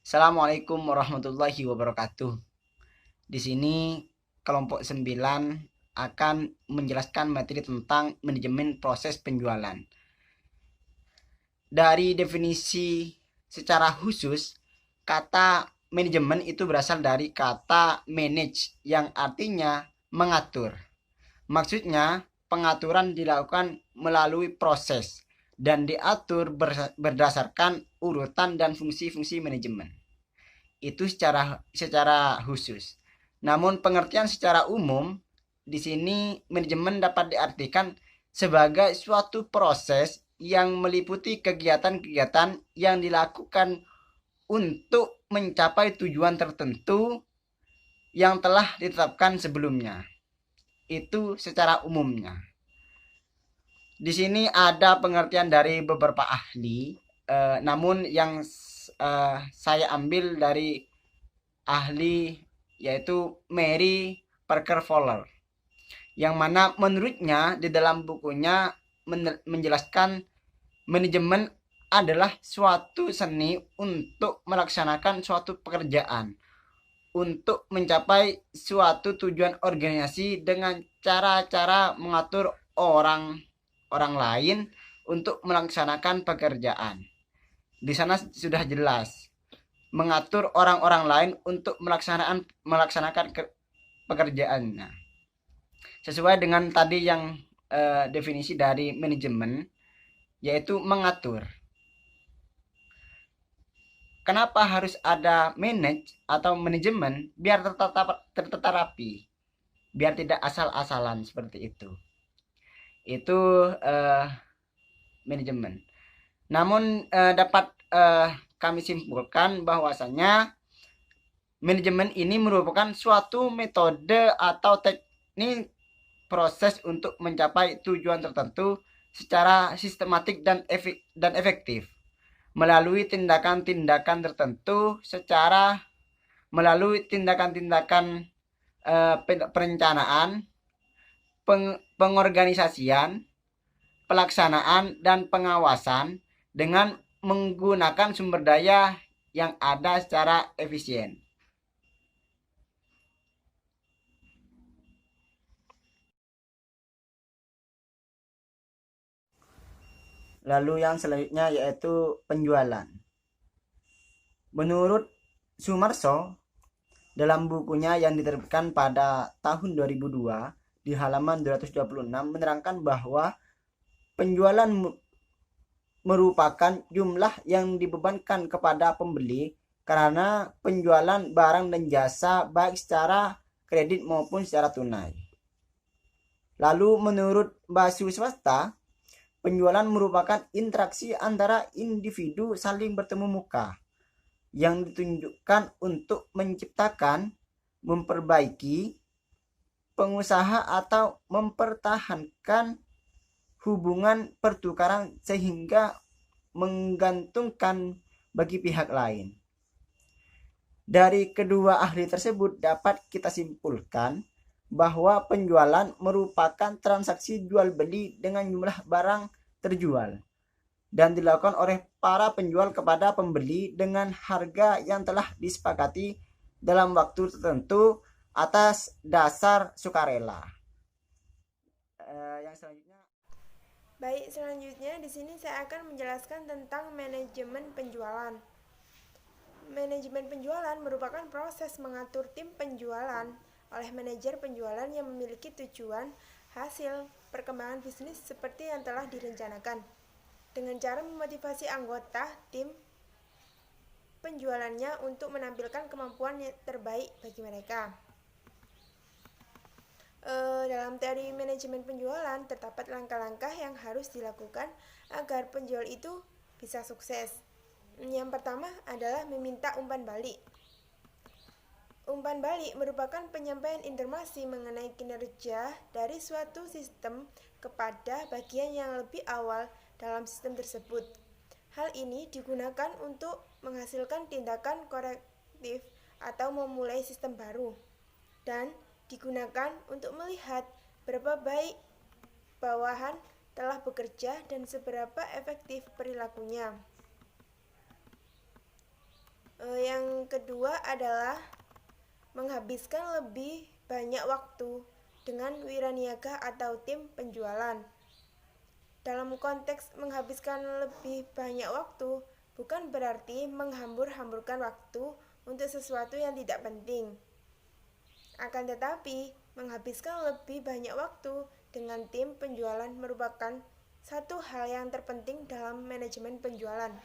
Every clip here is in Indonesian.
Assalamualaikum warahmatullahi wabarakatuh. Di sini kelompok 9 akan menjelaskan materi tentang manajemen proses penjualan. Dari definisi secara khusus, kata manajemen itu berasal dari kata manage yang artinya mengatur. Maksudnya, pengaturan dilakukan melalui proses dan diatur berdasarkan urutan dan fungsi-fungsi manajemen. Itu secara khusus. Namun pengertian secara umum di sini manajemen dapat diartikan sebagai suatu proses yang meliputi kegiatan-kegiatan yang dilakukan untuk mencapai tujuan tertentu yang telah ditetapkan sebelumnya. Itu secara umumnya. Di sini ada pengertian dari beberapa ahli, namun yang saya ambil dari ahli yaitu Mary Parker Fowler, yang mana menurutnya di dalam bukunya menjelaskan manajemen adalah suatu seni untuk melaksanakan suatu pekerjaan untuk mencapai suatu tujuan organisasi dengan cara-cara mengatur orang lain untuk melaksanakan pekerjaan. Di sana sudah jelas mengatur orang-orang lain untuk melaksanakan pekerjaannya. Sesuai dengan tadi yang definisi dari manajemen, yaitu mengatur. Kenapa harus ada manage atau manajemen? Biar tertata rapi, biar tidak asal-asalan seperti itu. Itu manajemen. Namun dapat kami simpulkan bahwasanya manajemen ini merupakan suatu metode atau teknik proses untuk mencapai tujuan tertentu secara sistematik dan efektif melalui tindakan-tindakan tertentu melalui tindakan-tindakan perencanaan, pengorganisasian, pelaksanaan, dan pengawasan dengan menggunakan sumber daya yang ada secara efisien. Lalu yang selanjutnya yaitu penjualan. Menurut Sumarso, dalam bukunya yang diterbitkan pada tahun 2002 di halaman 226 menerangkan bahwa penjualan merupakan jumlah yang dibebankan kepada pembeli karena penjualan barang dan jasa baik secara kredit maupun secara tunai. Lalu menurut Basu Swasta, penjualan merupakan interaksi antara individu saling bertemu muka yang ditunjukkan untuk menciptakan, memperbaiki, pengusaha atau mempertahankan hubungan pertukaran sehingga menggantungkan bagi pihak lain. Dari kedua ahli tersebut dapat kita simpulkan bahwa penjualan merupakan transaksi jual beli dengan jumlah barang terjual dan dilakukan oleh para penjual kepada pembeli dengan harga yang telah disepakati dalam waktu tertentu atas dasar sukarela. Yang selanjutnya, baik, selanjutnya di sini saya akan menjelaskan tentang manajemen penjualan. Manajemen penjualan merupakan proses mengatur tim penjualan oleh manajer penjualan yang memiliki tujuan hasil perkembangan bisnis seperti yang telah direncanakan dengan cara memotivasi anggota tim penjualannya untuk menampilkan kemampuan yang terbaik bagi mereka. Dalam teori manajemen penjualan terdapat langkah-langkah yang harus dilakukan agar penjual itu bisa sukses. Yang pertama adalah meminta umpan balik. Umpan balik merupakan penyampaian informasi mengenai kinerja dari suatu sistem kepada bagian yang lebih awal dalam sistem tersebut. Hal ini digunakan untuk menghasilkan tindakan korektif atau memulai sistem baru, dan digunakan untuk melihat berapa baik bawahan telah bekerja dan seberapa efektif perilakunya. Yang kedua adalah menghabiskan lebih banyak waktu dengan wiraniaga atau tim penjualan. Dalam konteks menghabiskan lebih banyak waktu, bukan berarti menghambur-hamburkan waktu untuk sesuatu yang tidak penting. Akan tetapi, menghabiskan lebih banyak waktu dengan tim penjualan merupakan satu hal yang terpenting dalam manajemen penjualan.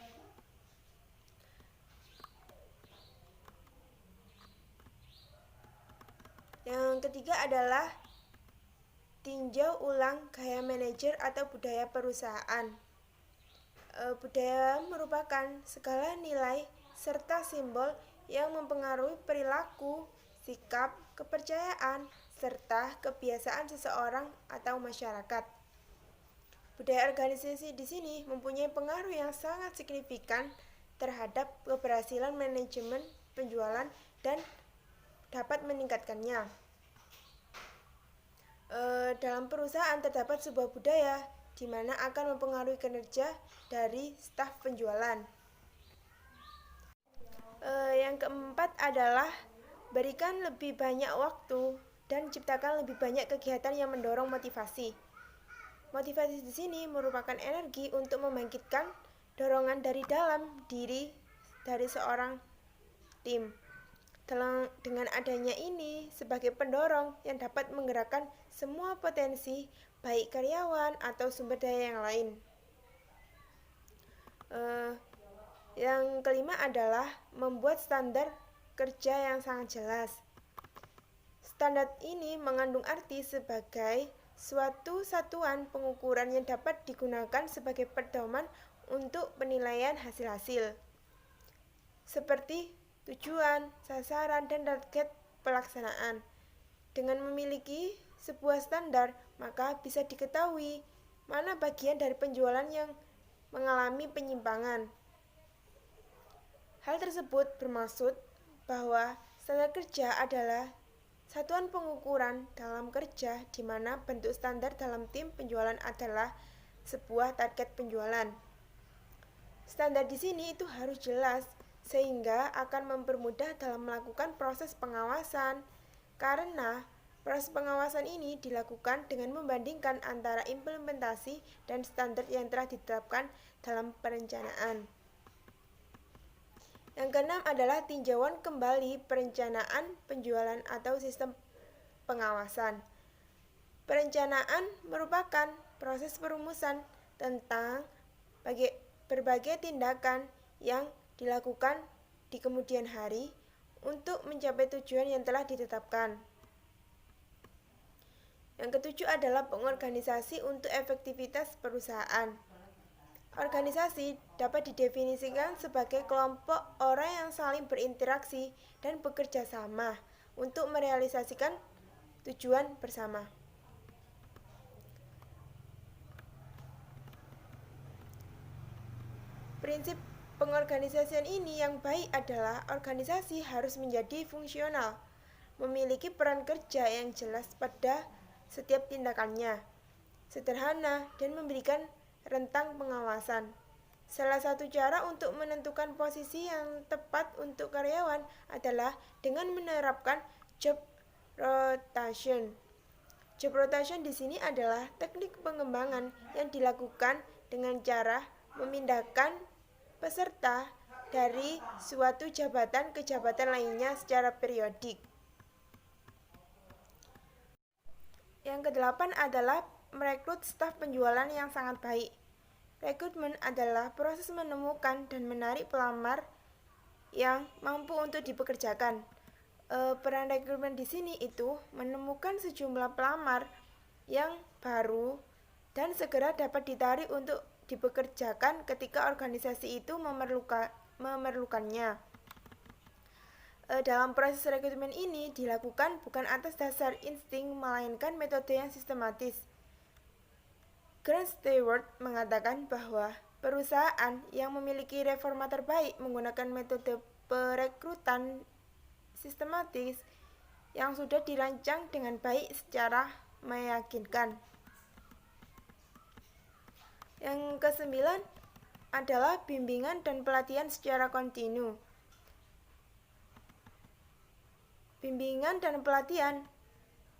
Yang ketiga adalah tinjau ulang gaya manajer atau budaya perusahaan. Budaya merupakan segala nilai serta simbol yang mempengaruhi perilaku, sikap, kepercayaan, serta kebiasaan seseorang atau masyarakat. Budaya organisasi di sini mempunyai pengaruh yang sangat signifikan terhadap keberhasilan manajemen penjualan dan dapat meningkatkannya. Dalam perusahaan terdapat sebuah budaya di mana akan mempengaruhi kinerja dari staf penjualan. Yang keempat adalah berikan lebih banyak waktu dan ciptakan lebih banyak kegiatan yang mendorong motivasi. Motivasi di sini merupakan energi untuk membangkitkan dorongan dari dalam diri dari seorang tim. Dengan adanya ini sebagai pendorong yang dapat menggerakkan semua potensi, baik karyawan atau sumber daya yang lain. Yang kelima adalah membuat standar kerja yang sangat jelas. Standar ini mengandung arti sebagai suatu satuan pengukuran yang dapat digunakan sebagai pedoman untuk penilaian hasil-hasil, seperti tujuan, sasaran, dan target pelaksanaan. Dengan memiliki sebuah standar, maka bisa diketahui mana bagian dari penjualan yang mengalami penyimpangan. Hal tersebut bermaksud bahwa standar kerja adalah satuan pengukuran dalam kerja di mana bentuk standar dalam tim penjualan adalah sebuah target penjualan. Standar di sini itu harus jelas sehingga akan mempermudah dalam melakukan proses pengawasan. Karena proses pengawasan ini dilakukan dengan membandingkan antara implementasi dan standar yang telah ditetapkan dalam perencanaan. Yang keenam adalah tinjauan kembali perencanaan penjualan atau sistem pengawasan. Perencanaan merupakan proses perumusan tentang berbagai tindakan yang dilakukan di kemudian hari untuk mencapai tujuan yang telah ditetapkan. Yang ketujuh adalah pengorganisasi untuk efektivitas perusahaan. Organisasi dapat didefinisikan sebagai kelompok orang yang saling berinteraksi dan bekerja sama untuk merealisasikan tujuan bersama. Prinsip pengorganisasian ini yang baik adalah organisasi harus menjadi fungsional, memiliki peran kerja yang jelas pada setiap tindakannya, sederhana, dan memberikan rentang pengawasan. Salah satu cara untuk menentukan posisi yang tepat untuk karyawan adalah dengan menerapkan job rotation. Job rotation di sini adalah teknik pengembangan yang dilakukan dengan cara memindahkan peserta dari suatu jabatan ke jabatan lainnya secara periodik. Yang kedelapan adalah merekrut staf penjualan yang sangat baik. Rekrutmen adalah proses menemukan dan menarik pelamar yang mampu untuk dipekerjakan. Peran rekrutmen di sini itu menemukan sejumlah pelamar yang baru dan segera dapat ditarik untuk dipekerjakan ketika organisasi itu memerlukannya. Dalam proses rekrutmen ini dilakukan bukan atas dasar insting melainkan metode yang sistematis. Grant Stewart mengatakan bahwa perusahaan yang memiliki reforma terbaik menggunakan metode perekrutan sistematis yang sudah dirancang dengan baik secara meyakinkan. Yang kesembilan adalah bimbingan dan pelatihan secara kontinu. Bimbingan dan pelatihan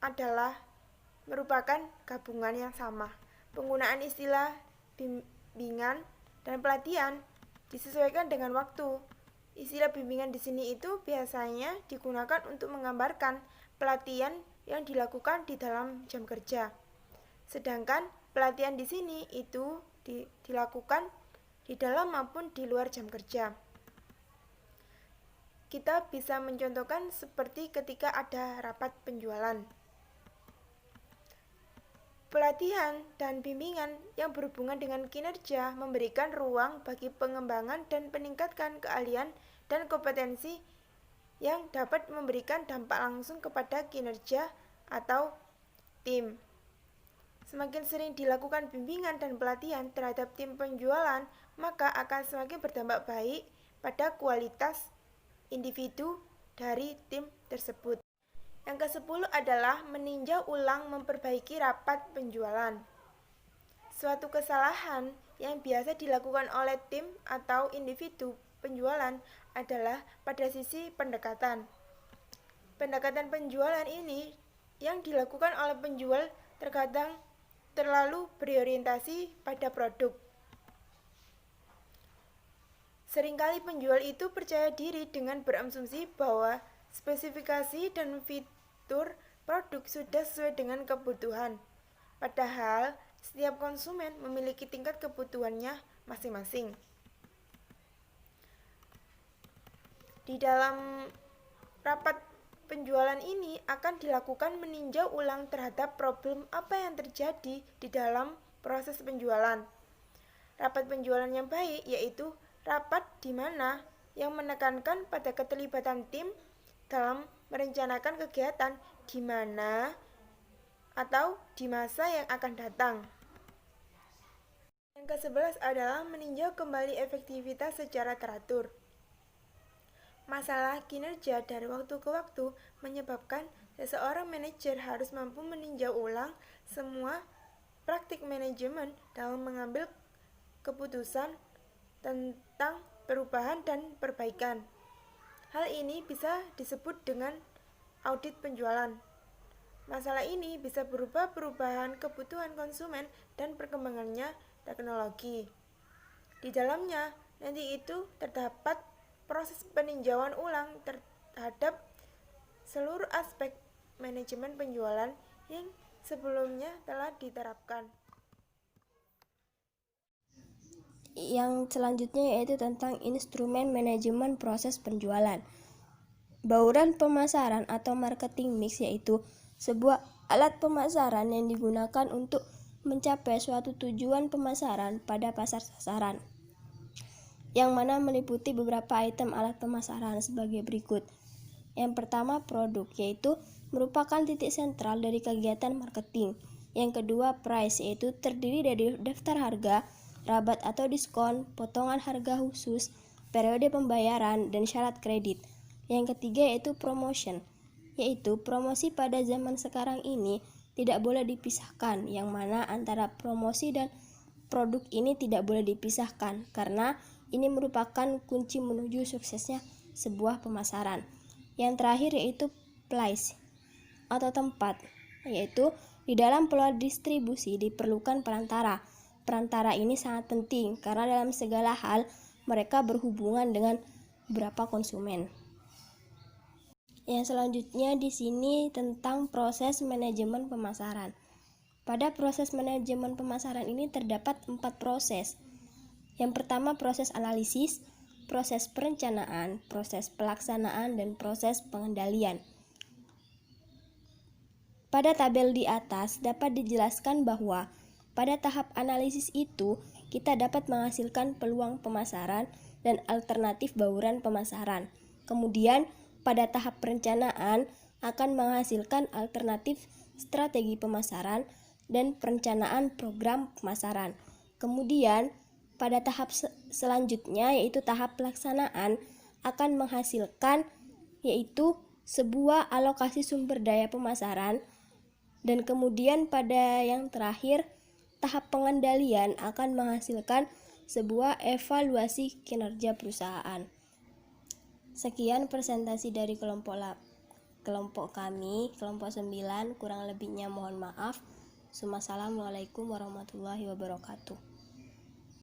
adalah merupakan gabungan yang sama. Penggunaan istilah bimbingan dan pelatihan disesuaikan dengan waktu. Istilah bimbingan di sini itu biasanya digunakan untuk menggambarkan pelatihan yang dilakukan di dalam jam kerja. Sedangkan pelatihan di sini itu dilakukan di dalam maupun di luar jam kerja. Kita bisa mencontohkan seperti ketika ada rapat penjualan. Pelatihan dan bimbingan yang berhubungan dengan kinerja memberikan ruang bagi pengembangan dan peningkatan keahlian dan kompetensi yang dapat memberikan dampak langsung kepada kinerja atau tim. Semakin sering dilakukan bimbingan dan pelatihan terhadap tim penjualan, maka akan semakin berdampak baik pada kualitas individu dari tim tersebut. Yang ke-10 adalah meninjau ulang memperbaiki rapat penjualan. Suatu kesalahan yang biasa dilakukan oleh tim atau individu penjualan adalah pada sisi pendekatan. Pendekatan penjualan ini yang dilakukan oleh penjual terkadang terlalu berorientasi pada produk. Seringkali penjual itu percaya diri dengan berasumsi bahwa spesifikasi dan fitur produk sudah sesuai dengan kebutuhan. Padahal setiap konsumen memiliki tingkat kebutuhannya masing-masing. Di dalam rapat penjualan ini akan dilakukan meninjau ulang terhadap problem apa yang terjadi di dalam proses penjualan. Rapat penjualan yang baik yaitu rapat di mana yang menekankan pada keterlibatan tim dalam merencanakan kegiatan di mana atau di masa yang akan datang. Yang ke-11 adalah meninjau kembali efektivitas secara teratur. Masalah kinerja dari waktu ke waktu menyebabkan seseorang manajer harus mampu meninjau ulang semua praktik manajemen dalam mengambil keputusan tentang perubahan dan perbaikan. Hal ini bisa disebut dengan audit penjualan. Masalah ini bisa berupa perubahan kebutuhan konsumen dan perkembangannya teknologi. Di dalamnya nanti itu terdapat proses peninjauan ulang terhadap seluruh aspek manajemen penjualan yang sebelumnya telah diterapkan. Yang selanjutnya yaitu tentang instrumen manajemen proses penjualan. Bauran pemasaran atau marketing mix yaitu sebuah alat pemasaran yang digunakan untuk mencapai suatu tujuan pemasaran pada pasar sasaran, yang mana meliputi beberapa item alat pemasaran sebagai berikut. Yang pertama, produk, yaitu merupakan titik sentral dari kegiatan marketing. Yang kedua, price, yaitu terdiri dari daftar harga, rabat atau diskon, potongan harga khusus, periode pembayaran, dan syarat kredit. Yang ketiga yaitu promotion, yaitu promosi pada zaman sekarang ini tidak boleh dipisahkan, yang mana antara promosi dan produk ini tidak boleh dipisahkan karena ini merupakan kunci menuju suksesnya sebuah pemasaran. Yang terakhir yaitu place atau tempat, yaitu di dalam pola distribusi diperlukan perantara. Perantara ini sangat penting karena dalam segala hal mereka berhubungan dengan beberapa konsumen. Yang selanjutnya di sini tentang proses manajemen pemasaran. Pada proses manajemen pemasaran ini terdapat 4 proses. Yang pertama proses analisis, proses perencanaan, proses pelaksanaan, dan proses pengendalian. Pada tabel di atas dapat dijelaskan bahwa pada tahap analisis itu kita dapat menghasilkan peluang pemasaran dan alternatif bauran pemasaran. Kemudian pada tahap perencanaan akan menghasilkan alternatif strategi pemasaran dan perencanaan program pemasaran. Kemudian pada tahap selanjutnya yaitu tahap pelaksanaan akan menghasilkan yaitu sebuah alokasi sumber daya pemasaran, dan kemudian pada yang terakhir tahap pengendalian akan menghasilkan sebuah evaluasi kinerja perusahaan. Sekian presentasi dari kelompok lab. kelompok kami, kelompok 9, kurang lebihnya mohon maaf. Assalamualaikum warahmatullahi wabarakatuh.